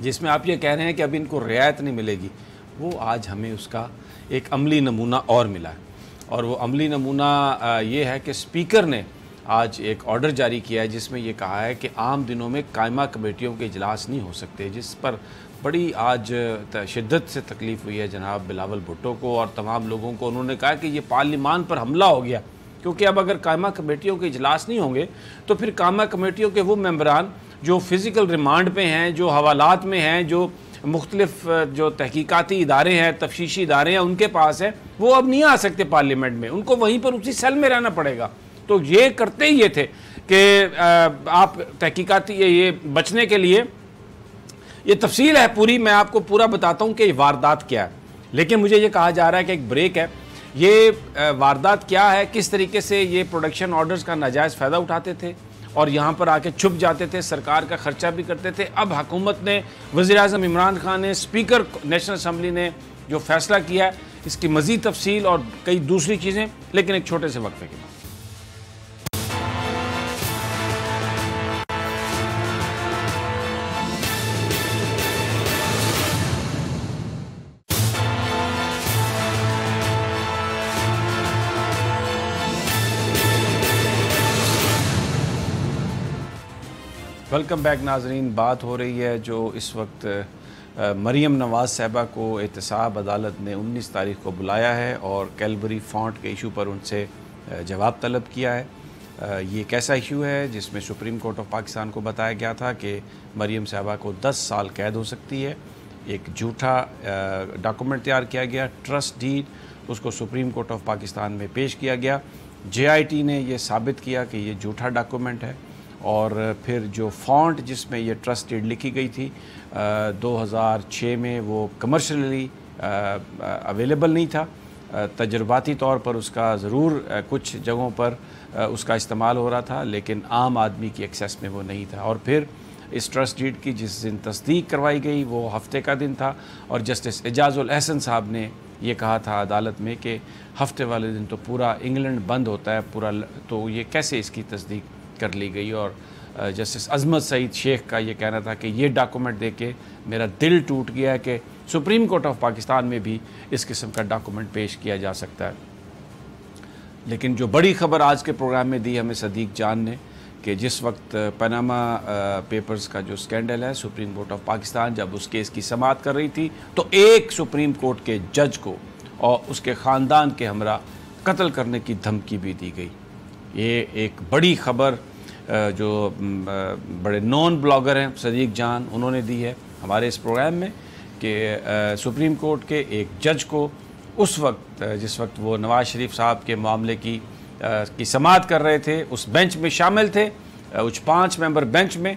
जिसमें आप ये कह रहे हैं कि अब इनको रियायत नहीं मिलेगी, वो आज हमें उसका एक अमली नमूना और मिला है। और वो अमली नमूना ये है कि स्पीकर ने आज एक ऑर्डर जारी किया है जिसमें ये कहा है कि आम दिनों में कायमा कमेटियों के इजलास नहीं हो सकते, जिस पर बड़ी आज शिद्दत से तकलीफ़ हुई है जनाब बिलावल भुट्टो को और तमाम लोगों को। उन्होंने कहा कि ये पार्लिमान पर हमला हो गया, क्योंकि अब अगर कायमा कमेटियों के इजलास नहीं होंगे तो फिर कायमा कमेटियों के वो मेंबरान जो फ़िज़िकल रिमांड पे हैं, जो हवालात में हैं, जो मुख्तलिफ जो तहकीकाती इदारे हैं, तफ्तीशी इदारे हैं, उनके पास है, वो अब नहीं आ सकते पार्लियामेंट में, उनको वहीं पर उसी सेल में रहना पड़ेगा। तो ये करते ही ये थे कि आप तहकीकाती ये बचने के लिए, ये तफसील है पूरी, मैं आपको पूरा बताता हूँ कि वारदात क्या है। लेकिन मुझे ये कहा जा रहा है कि एक ब्रेक है, ये वारदात क्या है, किस तरीके से ये प्रोडक्शन ऑर्डर्स का नाजायज़ फ़ायदा उठाते थे और यहाँ पर आके छुप जाते थे, सरकार का ख़र्चा भी करते थे। अब हुकूमत ने, वज़ीर-ए-आज़म इमरान खान ने, स्पीकर नेशनल असम्बली ने जो फ़ैसला किया है, इसकी मज़ीद तफसील और कई दूसरी चीज़ें, लेकिन एक छोटे से वक्फे के बाद। वेलकम बैक नाजरीन। बात हो रही है जो इस वक्त मरियम नवाज़ साहिबा को एहतसाब अदालत ने 19 तारीख को बुलाया है और कैलबरी फ़ॉन्ट के इशू पर उनसे जवाब तलब किया है। ये एक ऐसा इशू है जिसमें सुप्रीम कोर्ट ऑफ पाकिस्तान को बताया गया था कि मरियम साहिबा को 10 साल कैद हो सकती है। एक झूठा डॉक्यूमेंट तैयार किया गया, ट्रस्ट डीड, उसको सुप्रीम कोर्ट ऑफ पाकिस्तान में पेश किया गया। JIT ने ये साबित किया कि ये झूठा डॉक्यूमेंट है। और फिर जो फ़ॉन्ट जिसमें ये ट्रस्ट डीड लिखी गई थी 2006 में, वो कमर्शियली अवेलेबल नहीं था, तजुर्बाती तौर पर उसका ज़रूर कुछ जगहों पर उसका इस्तेमाल हो रहा था, लेकिन आम आदमी की एक्सेस में वो नहीं था। और फिर इस ट्रस्ट डीड की जिस दिन तस्दीक करवाई गई वो हफ्ते का दिन था, और जस्टिस एजाजुल अहसन साहब ने ये कहा था अदालत में कि हफ्ते वाले दिन तो पूरा इंग्लैंड बंद होता है पूरा, तो ये कैसे इसकी तस्दीक कर ली गई। और जस्टिस अजमत सईद शेख का ये कहना था कि ये डॉक्यूमेंट देख के मेरा दिल टूट गया है कि सुप्रीम कोर्ट ऑफ पाकिस्तान में भी इस किस्म का डॉक्यूमेंट पेश किया जा सकता है। लेकिन जो बड़ी ख़बर आज के प्रोग्राम में दी हमें सदीक जान ने कि जिस वक्त पनामा पेपर्स का जो स्कैंडल है, सुप्रीम कोर्ट ऑफ पाकिस्तान जब उस केस की समाअत कर रही थी तो एक सुप्रीम कोर्ट के जज को और उसके ख़ानदान के हमरा कत्ल करने की धमकी भी दी गई। ये एक बड़ी ख़बर जो बड़े नॉन ब्लॉगर हैं सदीक जान, उन्होंने दी है हमारे इस प्रोग्राम में कि सुप्रीम कोर्ट के एक जज को उस वक्त जिस वक्त वो नवाज़ शरीफ साहब के मामले की समाअत कर रहे थे उस बेंच में शामिल थे, उस 5 मेंबर बेंच में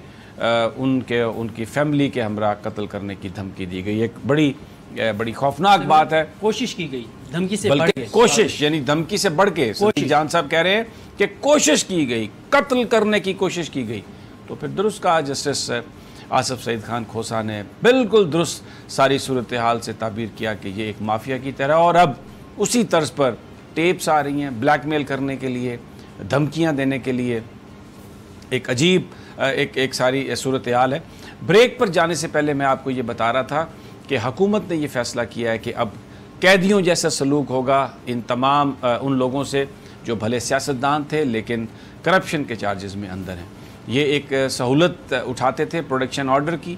उनकी फैमिली के हमरा कत्ल करने की धमकी दी गई। एक बड़ी खौफनाक बात है। कोशिश की गई, धमकी से बढ़ के कोशिश, यानी धमकी से बढ़ के सदीक जान साहब कह रहे हैं कि कोशिश की गई, कत्ल करने की कोशिश की गई। तो फिर दुरुस्त कहा जस्टिस आसिफ सईद खान खोसा ने, बिल्कुल दुरुस्त सारी सूरत हाल से ताबीर किया कि ये एक माफिया की तरह, और अब उसी तर्ज पर टेप्स आ रही हैं ब्लैकमेल करने के लिए, धमकियां देने के लिए। एक अजीब एक सारी सूरत हाल है। ब्रेक पर जाने से पहले मैं आपको ये बता रहा था कि हुकूमत ने ये फ़ैसला किया है कि अब कैदियों जैसा सलूक होगा इन तमाम उन लोगों से जो भले सियासतदान थे लेकिन करप्शन के चार्जेस में अंदर हैं। ये एक सहूलत उठाते थे प्रोटेक्शन ऑर्डर की,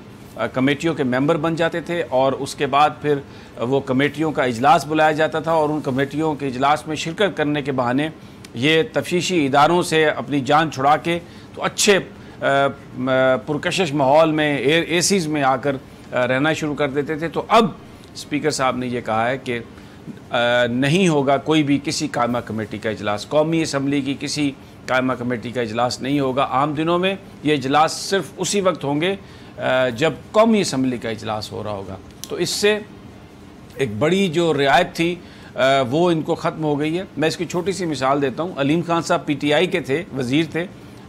कमेटियों के मेंबर बन जाते थे और उसके बाद फिर वो कमेटियों का इजलास बुलाया जाता था और उन कमेटियों के इजलास में शिरकत करने के बहाने ये तफ्तीशी इदारों से अपनी जान छुड़ा के तो अच्छे पुरकशिश माहौल में एसीज़ में आकर रहना शुरू कर देते थे। तो अब स्पीकर साहब ने ये कहा है कि नहीं होगा कोई भी किसी कायमा कमेटी का इजलास, कौमी असम्बली की किसी कायमा कमेटी का इजलास नहीं होगा। आम दिनों में ये इजलास सिर्फ उसी वक्त होंगे जब कौमी असम्बली का इजलास हो रहा होगा। तो इससे एक बड़ी जो रियायत थी वो इनको ख़त्म हो गई है। मैं इसकी छोटी सी मिसाल देता हूँ। अलीम खान साहब PTI के थे, वज़ीर थे,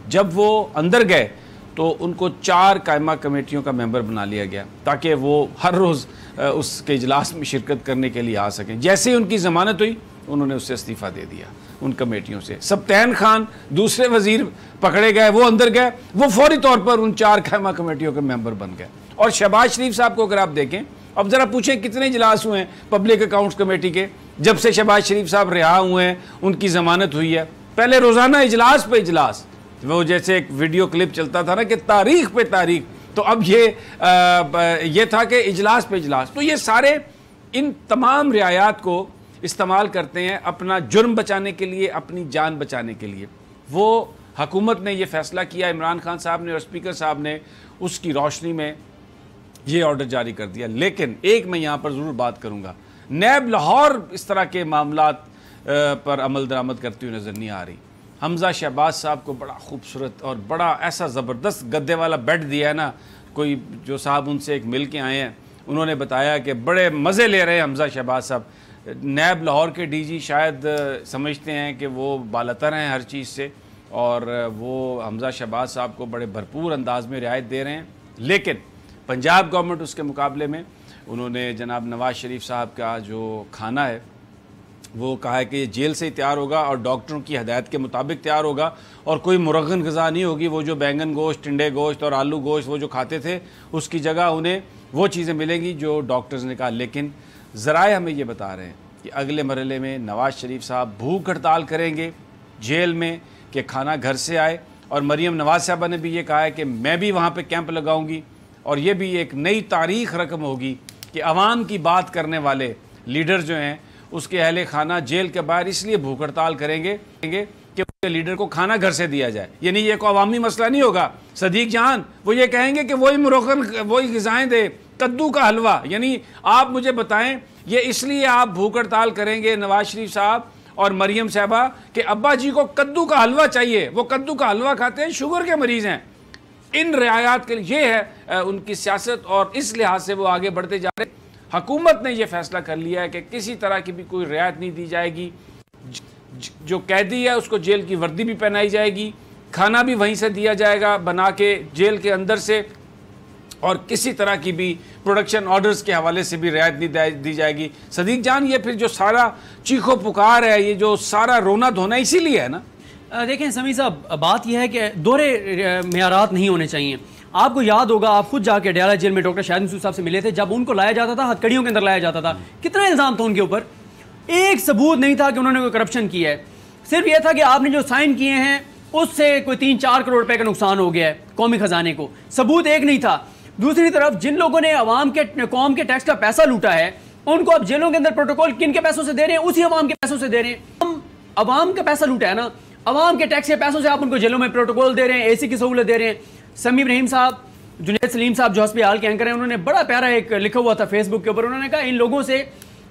जब वो अंदर गए तो उनको 4 कायमा कमेटियों का मेंबर बना लिया गया ताकि वो हर रोज़ उसके इजलास में शिरकत करने के लिए आ सकें। जैसे ही उनकी ज़मानत हुई उन्होंने उससे इस्तीफ़ा दे दिया उन कमेटियों से। सबतैन खान दूसरे वज़ीर पकड़े गए, वो अंदर गए, वो फौरी तौर पर उन 4 कायमा कमेटियों के मेंबर बन गए। और शहबाज शरीफ साहब को अगर आप देखें, अब ज़रा पूछें कितने इजलास हुए हैं पब्लिक अकाउंट्स कमेटी के जब से शहबाज शरीफ साहब रिहा हुए हैं, उनकी ज़मानत हुई है। पहले रोज़ाना इजलास पे इजलास, वो जैसे एक वीडियो क्लिप चलता था ना कि तारीख पे तारीख, तो अब ये था कि इजलास पे इजलास। तो ये सारे इन तमाम रियायात को इस्तेमाल करते हैं अपना जुर्म बचाने के लिए, अपनी जान बचाने के लिए। वो हुकूमत ने ये फ़ैसला किया, इमरान खान साहब ने और स्पीकर साहब ने उसकी रोशनी में ये ऑर्डर जारी कर दिया। लेकिन एक मैं यहाँ पर ज़रूर बात करूँगा, नैब लाहौर इस तरह के मामलात पर अमल दरामद करती हुई नज़र नहीं आ रही। हमजा शहबाज साहब को बड़ा खूबसूरत और बड़ा ऐसा ज़बरदस्त गद्दे वाला बेड दिया है ना, कोई जो साहब उनसे एक मिल के आए हैं उन्होंने बताया कि बड़े मज़े ले रहे हैं हमजा शहबाज साहब। नैब लाहौर के DG शायद समझते हैं कि वो बालातर हैं हर चीज़ से और वो हमजा शहबाज साहब को बड़े भरपूर अंदाज में रियायत दे रहे हैं। लेकिन पंजाब गवर्नमेंट उसके मुकाबले में उन्होंने जनाब नवाज़ शरीफ साहब का जो खाना है वो कहा है कि ये जेल से ही तैयार होगा और डॉक्टरों की हदायत के मुताबिक तैयार होगा और कोई मुरगन ग़िज़ा नहीं होगी। वो जो बैंगन गोश्त, टिंडे गोश्त और आलू गोश्त वो जो खाते थे उसकी जगह उन्हें वो चीज़ें मिलेंगी जो डॉक्टर्स ने कहा। लेकिन ज़राए हमें ये बता रहे हैं कि अगले मरहले में नवाज़ शरीफ साहब भूख हड़ताल करेंगे जेल में कि खाना घर से आए। और मरीम नवाज़ साहबा ने भी ये कहा है कि मैं भी वहाँ पर कैंप लगाऊँगी और ये भी एक नई तारीख़ रकम होगी कि अवाम की बात करने वाले लीडर जो हैं उसके अहले खाना जेल के बाहर इसलिए भूख हड़ताल करेंगे कि उसके लीडर को खाना घर से दिया जाए। यानी ये कोई अवामी मसला नहीं होगा सदीक जान, वो ये कहेंगे कि वही मुरगन वही ग़िज़ाएँ दे, कद्दू का हलवा। यानी आप मुझे बताएं ये इसलिए आप भूख हड़ताल करेंगे नवाज शरीफ साहब और मरीम साहबा कि अब्बा जी को कद्दू का हलवा चाहिए, वो कद्दू का हलवा खाते हैं, शुगर के मरीज़ हैं। इन रियायात के लिए ये है उनकी सियासत और इस लिहाज से वो आगे बढ़ते जा रहे हैं। हुकूमत ने यह फैसला कर लिया है कि किसी तरह की भी कोई रियायत नहीं दी जाएगी। जो कैदी है उसको जेल की वर्दी भी पहनाई जाएगी, खाना भी वहीं से दिया जाएगा बना के जेल के अंदर से, और किसी तरह की भी प्रोडक्शन ऑर्डर्स के हवाले से भी रियायत नहीं दी जाएगी। सदीक जान, ये फिर जो सारा चीखो पुकार है, ये जो सारा रोना धोना इसीलिए है ना। देखें समी साहब, बात यह है कि दोहरे मेयारात नहीं होने चाहिए। आपको याद होगा, आप खुद जाके अडयाला जेल में डॉक्टर शाहिद मसूद साहब से मिले थे, जब उनको लाया जाता था हथकड़ियों के अंदर लाया जाता था, कितना इल्ज़ाम था उनके ऊपर, एक सबूत नहीं था कि उन्होंने कोई करप्शन किया है। सिर्फ यह था कि आपने जो साइन किए हैं उससे कोई 3-4 करोड़ रुपए का नुकसान हो गया है कौमी खजाने को, सबूत एक नहीं था। दूसरी तरफ जिन लोगों ने कौम के टैक्स का पैसा लूटा है, उनको अब जेलों के अंदर प्रोटोकॉल किन के पैसों से दे रहे हैं? उसी अवाम के पैसों से दे रहे हैं। हम अवाम का पैसा लूटा है ना, अवाम के टैक्स के पैसों से आप उनको जेलों में प्रोटोकॉल दे रहे हैं, एसी की सहूलत दे रहे हैं। समीम रहीम साहब, जुनैद सलीम साहब जो हस्बी हाल के एंकर हैं, उन्होंने बड़ा प्यारा एक लिखा हुआ था फेसबुक के ऊपर। उन्होंने कहा इन लोगों से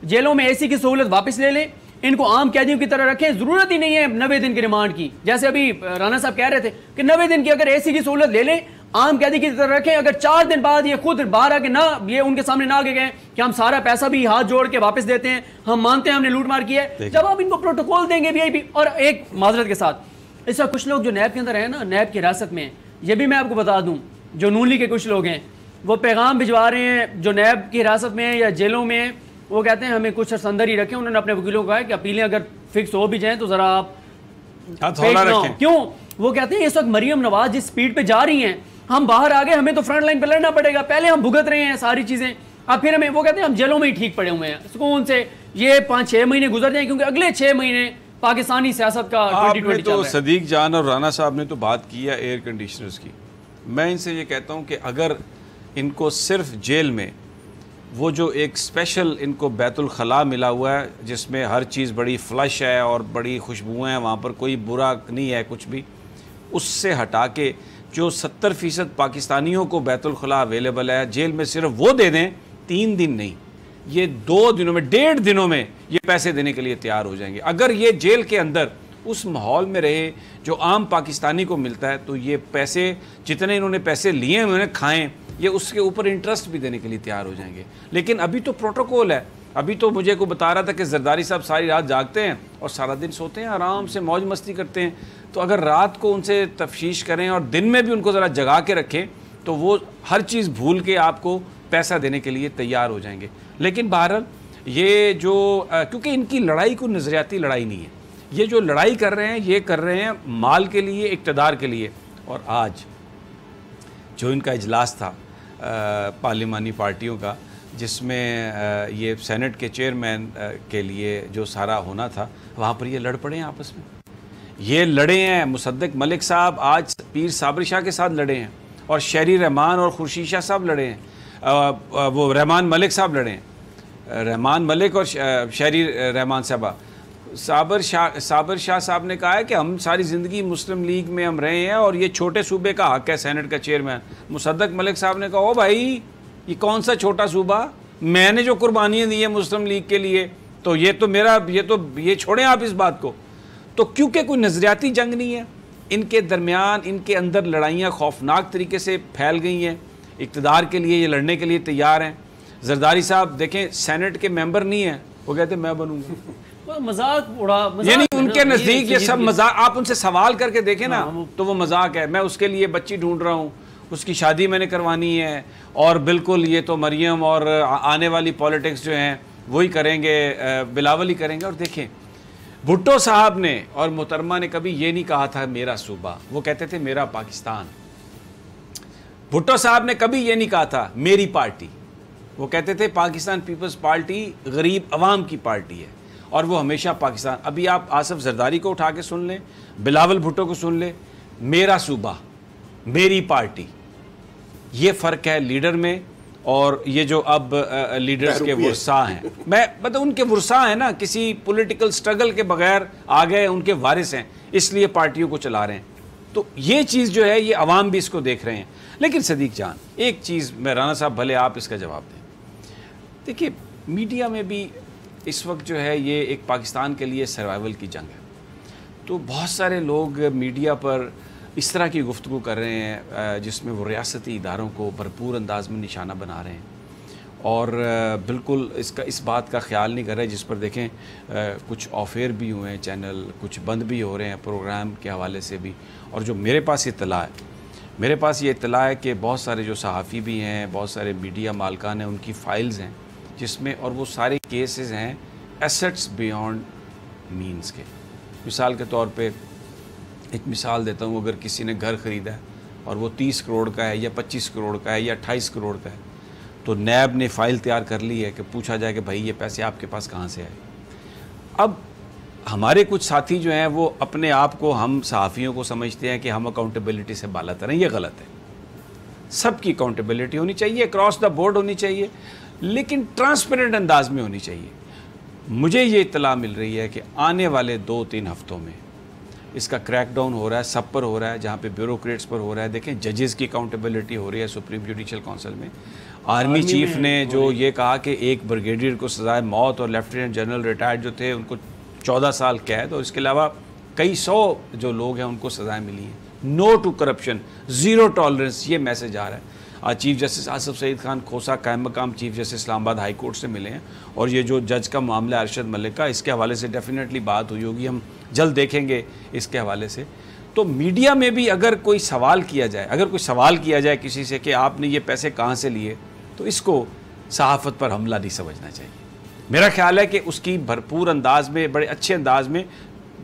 जेलों में एसी की सहूलत वापस ले लें, इनको आम कैदियों की तरह रखें, जरूरत ही नहीं है 90 दिन की रिमांड की। जैसे अभी राना साहब कह रहे थे कि 90 दिन की अगर एसी की सहूलत ले लें, आम कैदी की तरह रखें, अगर 4 दिन बाद ये खुद बाहर आके ना, ये उनके सामने ना आगे गए कि हम सारा पैसा भी हाथ जोड़ के वापस देते हैं, हम मानते हैं हमने लूट मार की है, जब आप इनको प्रोटोकॉल देंगे वीआईपी। और एक माजरत के साथ, इस वक्त कुछ लोग जो नैब के अंदर है ना, नैब की हिरासत में, ये भी मैं आपको बता दूं, जो नून लीग के कुछ लोग हैं वो पैगाम भिजवा रहे हैं जो नैब की हिरासत में या जेलों में, वो कहते हैं हमें कुछ अंदर ही रखें। उन्होंने अपने वकीलों को कहा कि अपीलें अगर फिक्स हो भी जाएं तो जरा आप क्यों, वो कहते हैं इस वक्त मरियम नवाज जिस स्पीड पे जा रही हैं, हम बाहर आ गए, हमें तो फ्रंट लाइन पे लड़ना पड़ेगा, पहले हम भुगत रहे हैं सारी चीजें, अब फिर हमें, वो कहते हैं हम जेलों में ही ठीक पड़े हुए हैं सुकून से, ये 5-6 महीने गुजर जाए, क्योंकि अगले 6 महीने पाकिस्तानी सियासत का 2020 तो सदीक जान और राना साहब ने तो बात की है एयर कंडीशनर्स की। मैं इनसे ये कहता हूँ कि अगर इनको सिर्फ जेल में वो जो एक स्पेशल इनको बैतुल खला मिला हुआ है, जिसमें हर चीज़ बड़ी फ्लश है और बड़ी खुशबुएँ हैं, वहाँ पर कोई बुरा नहीं है कुछ भी, उससे हटा के जो 70% पाकिस्तानियों को बैतुल खला अवेलेबल है, जेल में सिर्फ वो दे दें, 3 दिन नहीं, ये 2 दिनों में, 1.5 दिनों में ये पैसे देने के लिए तैयार हो जाएंगे। अगर ये जेल के अंदर उस माहौल में रहे जो आम पाकिस्तानी को मिलता है, तो ये पैसे जितने इन्होंने पैसे लिए उन्होंने खाएं, ये उसके ऊपर इंटरेस्ट भी देने के लिए तैयार हो जाएंगे। लेकिन अभी तो प्रोटोकॉल है। अभी तो मुझे को बता रहा था कि जरदारी साहब सारी रात जागते हैं और सारा दिन सोते हैं, आराम से मौज मस्ती करते हैं। तो अगर रात को उनसे तफ्शीश करें और दिन में भी उनको ज़रा जगा के रखें, तो वो हर चीज़ भूल के आपको पैसा देने के लिए तैयार हो जाएंगे। लेकिन बहरहाल ये जो क्योंकि इनकी लड़ाई कोई नज़रियाती लड़ाई नहीं है, ये जो लड़ाई कर रहे हैं ये कर रहे हैं माल के लिए, इक़्तिदार के लिए। और आज जो इनका इजलास था पार्लिमानी पार्टियों का, जिसमें ये सेनेट के चेयरमैन के लिए जो सारा होना था, वहाँ पर ये लड़ पड़े हैं आपस में। ये लड़े हैं, मुसद्दिक मलिक साहब आज पीर साबिर शाह के साथ लड़े हैं, और शहरी रहमान और खुर्शीद शाह साहब लड़े हैं, वो रहमान मलिक साहब लड़े हैं, रहमान मलिक और शहरी रहमान साहबा। साबिर शाह साहब ने कहा है कि हम सारी ज़िंदगी मुस्लिम लीग में हम रहे हैं और ये छोटे सूबे का हक है सेनेट का चेयरमैन। मुसद्दिक मलिक साहब ने कहा, ओ भाई ये कौन सा छोटा सूबा, मैंने जो कुर्बानियाँ दी हैं मुस्लिम लीग के लिए, तो ये तो मेरा, ये छोड़ें आप इस बात को। तो क्योंकि कोई नज़रियाती जंग नहीं है इनके दरमियान, इनके अंदर लड़ाइयाँ खौफनाक तरीके से फैल गई हैं, इक़्तिदार के लिए ये लड़ने के लिए तैयार हैं। जरदारी साहब देखें सेनेट के मेंबर नहीं हैं, वो कहते मैं बनूंगा, मजाक उड़ा, यानी उनके नज़दीक ये सब मजाक। आप उनसे सवाल करके देखें ना तो वो मजाक है। मैं उसके लिए बच्ची ढूंढ रहा हूँ, उसकी शादी मैंने करवानी है, और बिल्कुल ये तो मरियम और आने वाली पॉलिटिक्स जो हैं वही करेंगे, बिलावल ही करेंगे। और देखें भुट्टो साहब ने और मोहतरमा ने कभी ये नहीं कहा था मेरा सूबा, वो कहते थे मेरा पाकिस्तान। भुट्टो साहब ने कभी ये नहीं कहा था मेरी पार्टी, वो कहते थे पाकिस्तान पीपल्स पार्टी गरीब अवाम की पार्टी है, और वो हमेशा पाकिस्तान। अभी आप आसिफ जरदारी को उठा के सुन लें, बिलावल भुट्टो को सुन लें, मेरा सूबा मेरी पार्टी, ये फ़र्क है लीडर में। और ये जो अब लीडर्स के वर्सा हैं, मैं मतलब उनके वर्सा हैं ना, किसी पॉलिटिकल स्ट्रगल के बगैर आ गए, उनके वारिस हैं, इसलिए पार्टियों को चला रहे हैं। तो ये चीज़ जो है ये अवाम भी इसको देख रहे हैं। लेकिन सदीक जान एक चीज़, मैं राना साहब भले आप इसका जवाब दें, देखिए मीडिया में भी इस वक्त जो है ये एक पाकिस्तान के लिए सर्वाइवल की जंग है। तो बहुत सारे लोग मीडिया पर इस तरह की गुफ्तगू कर रहे हैं जिसमें वो रियासती इदारों को भरपूर अंदाज में निशाना बना रहे हैं, और बिल्कुल इस बात का ख्याल नहीं कर रहे, जिस पर देखें कुछ ऑफेयर भी हुए हैं चैनल, कुछ बंद भी हो रहे हैं प्रोग्राम के हवाले से भी। और जो मेरे पास इत्तला है, मेरे पास ये इत्तला है कि बहुत सारे जो सहाफ़ी भी हैं, बहुत सारे मीडिया मालकान हैं, उनकी फ़ाइल्स हैं जिसमें, और वो सारे केसेस हैं एसेट्स बियॉन्ड मीन्स के। मिसाल के तौर पे एक मिसाल देता हूँ, अगर किसी ने घर ख़रीदा है और वो 30 करोड़ का है या 25 करोड़ का है या 28 करोड़ का है, तो नैब ने फ़ाइल तैयार कर ली है कि पूछा जाए कि भाई ये पैसे आपके पास कहाँ से आए। अब हमारे कुछ साथी जो हैं वो अपने आप को, हम सहाफ़ियों को समझते हैं कि हम अकाउंटेबिलिटी से बालातर हैं। ये गलत है। सबकी अकाउंटेबिलिटी होनी चाहिए, क्रॉस द बोर्ड होनी चाहिए, लेकिन ट्रांसपेरेंट अंदाज में होनी चाहिए। मुझे ये इत्तला मिल रही है कि आने वाले 2-3 हफ्तों में इसका क्रैकडाउन हो रहा है, सब पर हो रहा है, जहाँ पे ब्यूरोक्रेट्स पर हो रहा है। देखें, जजेस की अकाउंटेबिलिटी हो रही है सुप्रीम जुडिशल काउंसिल में। आर्मी चीफ ने जो ये कहा कि एक ब्रिगेडियर को सजाए मौत और लेफ्टिनेंट जनरल रिटायर्ड जो थे उनको 14 साल कैद, और इसके अलावा कई 100 जो लोग हैं उनको सजाएं मिली हैं। No to corruption, zero tolerance, ये मैसेज आ रहा है। आज चीफ जस्टिस आसिफ सईद खान खोसा कायम मकाम chief justice Islamabad high court से मिले हैं, और ये जो जज का मामला अरशद मलिक का, इसके हवाले से डेफिनेटली बात हुई होगी, हम जल्द देखेंगे इसके हवाले से। तो मीडिया में भी अगर कोई सवाल किया जाए, अगर कोई सवाल किया जाए किसी से कि आपने ये पैसे कहाँ से लिए, तो इसको सहाफ़त पर हमला नहीं समझना चाहिए। मेरा ख्याल है कि उसकी भरपूर अंदाज में, बड़े अच्छे अंदाज में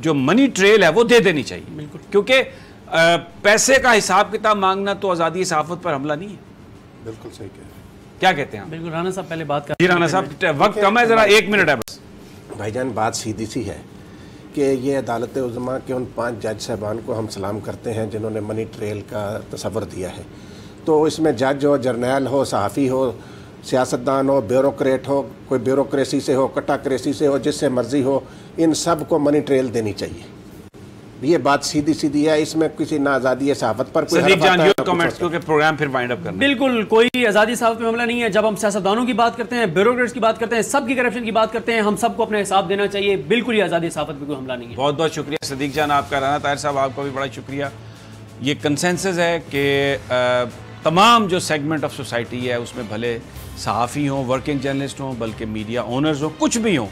जो मनी ट्रेल है वो दे देनी चाहिए। बिल्कुल, क्योंकि पैसे का हिसाब किताब मांगना तो आज़ादी सहाफ़त पर हमला नहीं है। बिल्कुल सही कह रहे हैं। क्या कहते हैं? बिल्कुल राना साहब पहले बात कर। जी राना साहब, वक्त कम है, ज़रा 1 मिनट है बस। भाईजान, बात सीधी सी है कि ये अदालत उज़्मा के उन 5 जज साहबान को हम सलाम करते हैं जिन्होंने मनी ट्रेल का तस्वर दिया है। तो इसमें जज हो, जर्नैल हो, सहाफ़ी हो, सियासतदान हो, ब्यूरोक्रेट हो, कोई ब्यूरोक्रेसी से हो, कटाक्रेसी से हो, जिससे मर्जी हो, इन सब को मनी ट्रेल देनी चाहिए। ये बात सीधी सीधी है, इसमें किसी ना आज़ादी सहाफ़त पर कोई कमेंट्स, क्योंकि प्रोग्राम फिर वाइंड अप करना। बिल्कुल कोई आज़ादी सहाफ़त पे हमला नहीं है। जब हम सियासतदानों की बात करते हैं, ब्यूरोक्रेट्स की बात करते हैं, सबकी करप्शन की बात करते हैं, हम सबको अपना हिसाब देना चाहिए। बिल्कुल ही आज़ादी सहाफ़त पे कोई हमला नहीं है। बहुत बहुत शुक्रिया सदीक जान आपका। राना ताहिर साहब, आपका भी बड़ा शुक्रिया। ये कंसेंसस है कि तमाम जो सेगमेंट ऑफ सोसाइटी है उसमें भले सहाफ़ी हों, वर्किंग जर्नलिस्ट हों, बल्कि मीडिया ओनर्स हों, कुछ भी हों,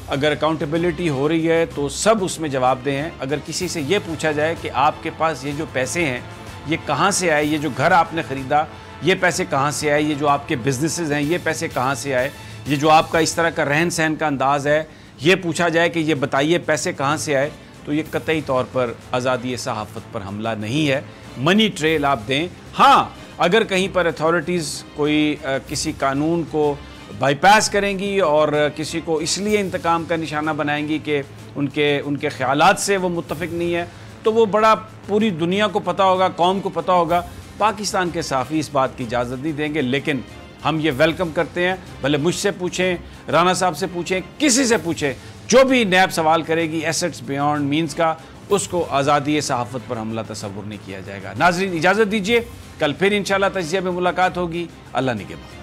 अगर अकाउंटेबिलिटी हो रही है तो सब उसमें जवाबदेह हैं। अगर किसी से ये पूछा जाए कि आपके पास ये जो पैसे हैं ये कहाँ से आए, ये जो घर आपने ख़रीदा ये पैसे कहाँ से आए, ये जो आपके बिजनेसेस हैं ये पैसे कहाँ से आए, ये जो आपका इस तरह का रहन सहन का अंदाज़ है, ये पूछा जाए कि ये बताइए पैसे कहाँ से आए, तो ये कतई तौर पर आज़ादी सहाफ़त पर हमला नहीं है। मनी ट्रेल आप दें। हाँ, अगर कहीं पर अथॉरिटीज़ कोई किसी कानून को बाईपास करेंगी और किसी को इसलिए इंतकाम का निशाना बनाएंगी कि उनके ख़यालात से वो मुत्तफ़िक नहीं है, तो वो बड़ा पूरी दुनिया को पता होगा, कौम को पता होगा। पाकिस्तान के सहाफ़ी इस बात की इजाज़त नहीं देंगे, लेकिन हम ये वेलकम करते हैं। भले मुझसे पूछें, राना साहब से पूछें, किसी से पूछें, जो भी नैब सवाल करेगी एसेट्स बियॉन्ड मीन्स का, उसको आज़ादी सहाफ़त पर हमला तस्वुर नहीं किया जाएगा। नाज़रीन, इजाज़त दीजिए, कल फिर इंशाअल्लाह तजिया में मुलाकात होगी। अल्लाह निगहबान।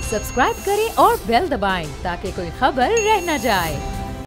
सब्सक्राइब करें और बेल दबाएं ताकि कोई खबर रह न जाए।